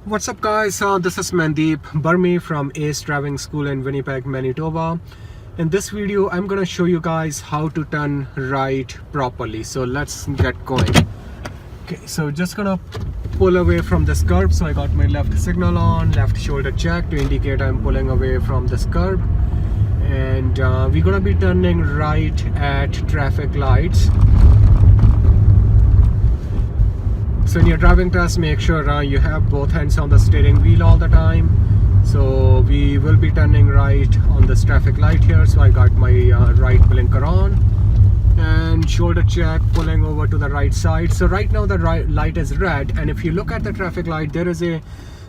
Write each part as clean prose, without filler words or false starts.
What's up guys, this is Mandeep Burmi from Ace Driving School in Winnipeg, Manitoba. In this video I'm gonna show you guys how to turn right properly. So let's get going. Okay, so just gonna pull away from this curb. So I got my left signal on, left shoulder check to indicate I'm pulling away from this curb. And we're gonna be turning right at traffic lights. So in your driving test, make sure you have both hands on the steering wheel all the time. So we will be turning right on this traffic light here. So I got my right blinker on and shoulder check, pulling over to the right side. So right now the right light is red, and if you look at the traffic light, there is a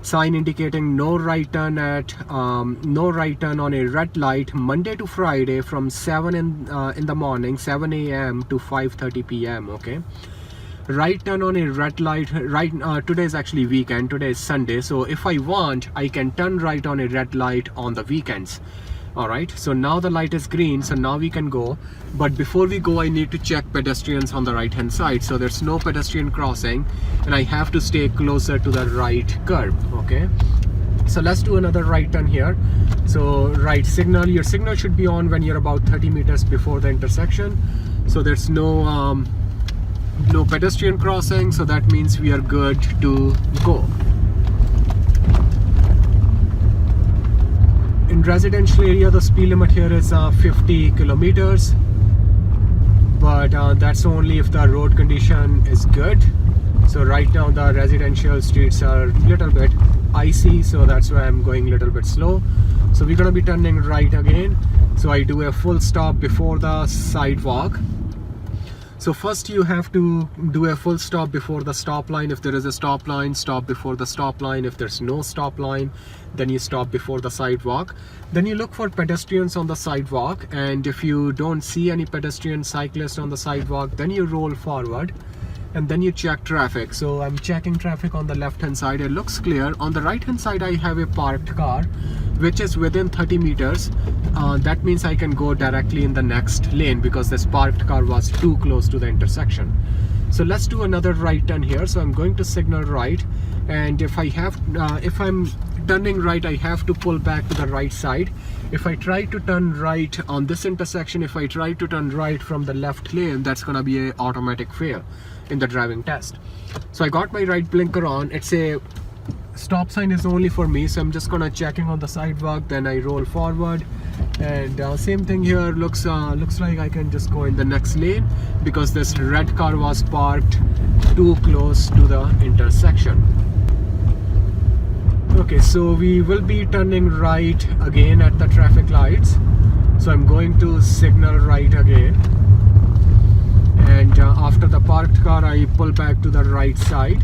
sign indicating no right turn on a red light Monday to Friday from 7 in the morning, 7 a.m. to 5:30 p.m. Okay. Right turn on a red light. Today is actually weekend, today is Sunday, so if I want I can turn right on a red light on the weekends. All right, so now the light is green, so now we can go. But before we go, I need to check pedestrians on the right hand side. So there's no pedestrian crossing and I have to stay closer to the right curb. Okay, so let's do another right turn here. So right signal, your signal should be on when you're about 30 meters before the intersection. So there's no pedestrian crossing, so that means we are good to go. In residential area, the speed limit here is 50 kilometers, but that's only if the road condition is good. So right now the residential streets are a little bit icy, so that's why I'm going a little bit slow. So we're gonna be turning right again. So I do a full stop before the sidewalk. So first you have to do a full stop before the stop line. If there is a stop line, stop before the stop line. If there's no stop line, then you stop before the sidewalk. Then you look for pedestrians on the sidewalk, and if you don't see any pedestrian cyclist on the sidewalk, then you roll forward and then you check traffic. So I'm checking traffic on the left hand side. It looks clear. On the right hand side I have a parked car which is within 30 meters. That means I can go directly in the next lane because this parked car was too close to the intersection. So let's do another right turn here. So I'm going to signal right, and if I'm turning right, I have to pull back to the right side. If I try to turn right on this intersection, if I try to turn right from the left lane, that's gonna be an automatic fail in the driving test. So I got my right blinker on. It's a stop sign is only for me, so I'm just gonna checking on the sidewalk, then I roll forward, and same thing here. Looks like I can just go in the next lane because this red car was parked too close to the intersection. Okay, so we will be turning right again at the traffic lights. So I'm going to signal right again, and after the parked car I pull back to the right side.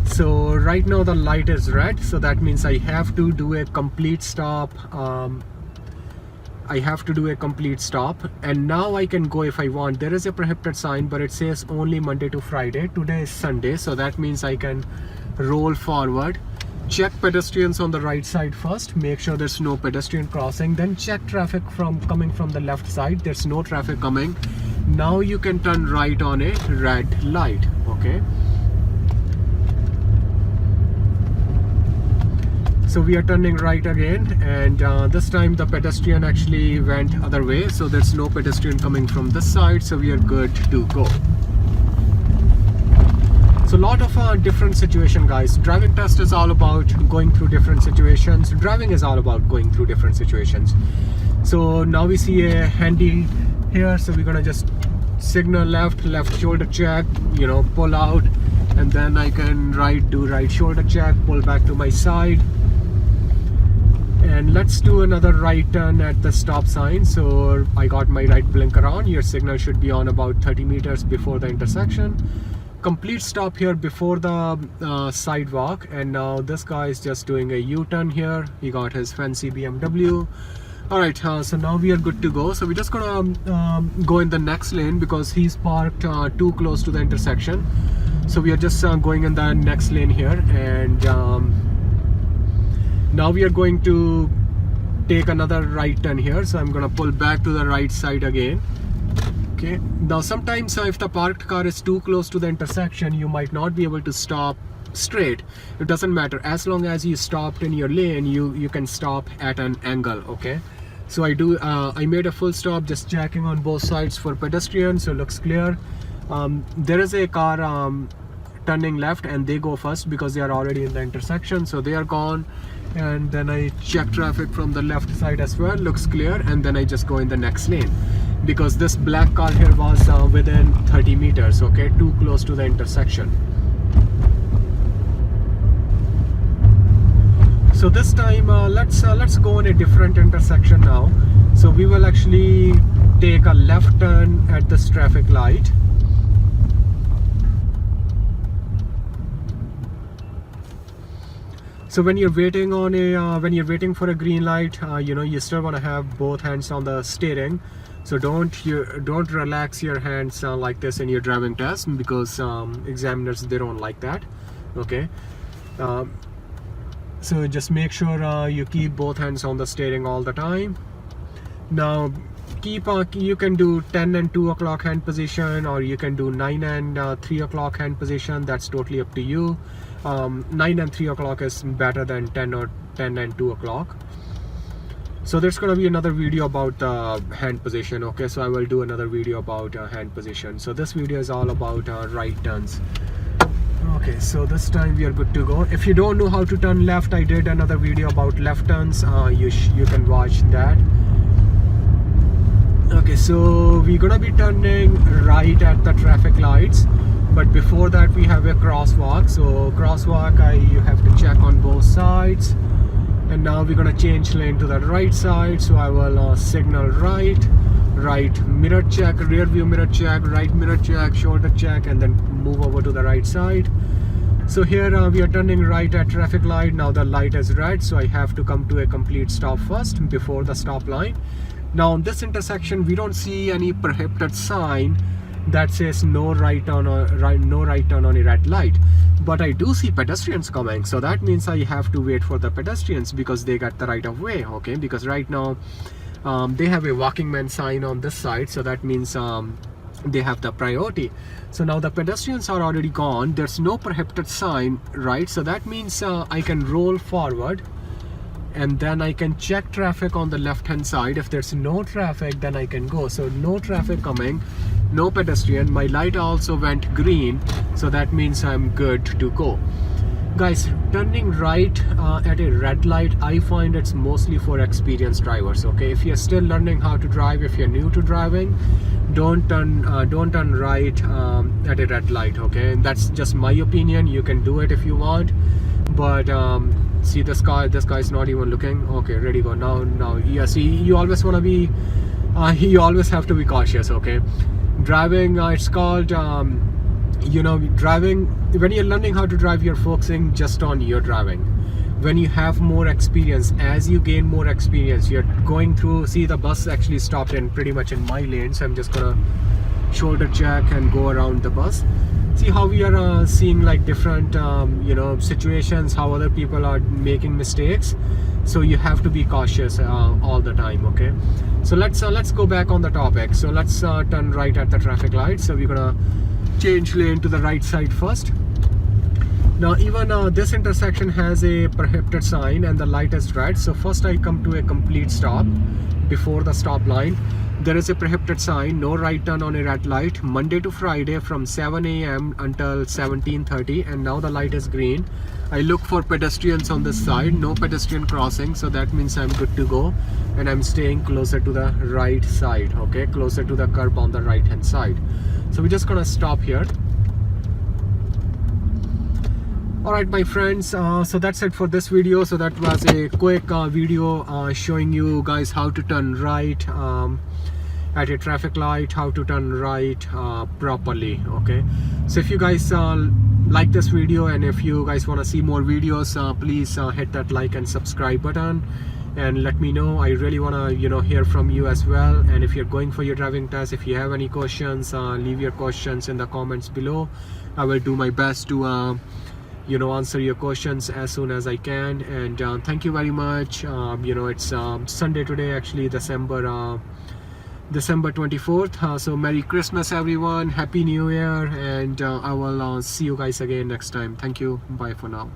So right now the light is red, so that means I have to do a complete stop. And now I can go if I want. There is a prohibited sign, but it says only Monday to Friday. Today is Sunday, so that means I can roll forward, check pedestrians on the right side first, make sure there's no pedestrian crossing, then check traffic coming from the left side. There's no traffic coming. Now you can turn right on a red light. Okay, so we are turning right again, and this time the pedestrian actually went other way, so there's no pedestrian coming from this side, so we are good to go. So a lot of different situation, guys. Driving test is all about going through different situations. Driving is all about going through different situations. So now we see a handy here, so we're gonna just signal left shoulder check, pull out, and then I can do right shoulder check, pull back to my side. And let's do another right turn at the stop sign. So I got my right blinker on. Your signal should be on about 30 meters before the intersection. Complete stop here before the sidewalk, and now this guy is just doing a U-turn here. He got his fancy BMW. All right, so now we are good to go. So we're just gonna go in the next lane because he's parked too close to the intersection. So we are just going in the next lane here, and now we are going to take another right turn here. So I'm gonna pull back to the right side again. Okay, now sometimes if the parked car is too close to the intersection, you might not be able to stop straight, it doesn't matter. As long as you stopped in your lane, you can stop at an angle. Okay, so I made a full stop, just checking on both sides for pedestrians, so it looks clear. There is a car turning left, and they go first because they are already in the intersection, so they are gone. And then I check traffic from the left side as well, looks clear, and then I just go in the next lane because this black car here was within 30 meters, okay, too close to the intersection. So this time let's go in a different intersection now. So we will actually take a left turn at this traffic light. So when you're waiting on when you're waiting for a green light, you still want to have both hands on the steering. So don't relax your hands like this in your driving test, because examiners, they don't like that. Okay, so just make sure you keep both hands on the steering all the time. Now you can do 10 and 2 o'clock hand position, or you can do 9 and 3 o'clock hand position. That's totally up to you. 9 and 3 o'clock is better than 10 and 2 o'clock. So there's going to be another video about hand position. Okay, so I will do another video about hand position. So this video is all about right turns. Okay, so this time we are good to go. If you don't know how to turn left, I did another video about left turns. You can watch that. Okay, so we're gonna be turning right at the traffic lights, but before that we have a crosswalk. So crosswalk, you have to check on both sides. And now we're gonna change lane to the right side. So I will signal right mirror check, rear view mirror check, right mirror check, shoulder check, and then move over to the right side. So here we are turning right at traffic light. Now the light is red, so I have to come to a complete stop first before the stop line. Now on this intersection, we don't see any prohibited sign that says no right turn on a red light, but I do see pedestrians coming. So that means I have to wait for the pedestrians because they got the right of way. Okay, because right now they have a walking man sign on this side, so that means they have the priority. So now the pedestrians are already gone. There's no prohibited sign, right? So that means I can roll forward, and then I can check traffic on the left hand side. If there's no traffic, then I can go. So no traffic coming, no pedestrian. My light also went green, so that means I'm good to go. Guys, turning right at a red light, I find it's mostly for experienced drivers. Okay, if you're still learning how to drive, if you're new to driving, don't turn right at a red light. Okay, and that's just my opinion. You can do it if you want, but see this guy's not even looking. Okay, ready, go. Now yeah, see, you always want to be you always have to be cautious. Okay, driving, it's called driving, when you're learning how to drive, you're focusing just on your driving. When you have more experience, as you gain more experience, you're going through, see, the bus actually stopped in pretty much in my lane, so I'm just gonna shoulder check and go around the bus. See how we are seeing like different situations, how other people are making mistakes. So you have to be cautious all the time. Okay, so let's go back on the topic. So let's turn right at the traffic light. So we're gonna change lane to the right side first. Now even this intersection has a prohibited sign and the light is red. So first I come to a complete stop before the stop line. There is a prohibited sign, no right turn on a red light, Monday to Friday from 7 a.m. until 17:30, and now the light is green. I look for pedestrians on this side, no pedestrian crossing, so that means I'm good to go, and I'm staying closer to the right side. Okay, closer to the curb on the right hand side. So we're just gonna stop here. Alright my friends, so that's it for this video. So that was a quick video showing you guys how to turn right at a traffic light, how to turn right properly. Okay, so if you guys like this video, and if you guys want to see more videos, please hit that like and subscribe button and let me know. I really want to hear from you as well. And if you're going for your driving test, if you have any questions, leave your questions in the comments below. I will do my best to answer your questions as soon as I can. And thank you very much. It's Sunday today, actually, December December 24th. So Merry Christmas everyone, Happy New Year, and I will see you guys again next time. Thank you, bye for now.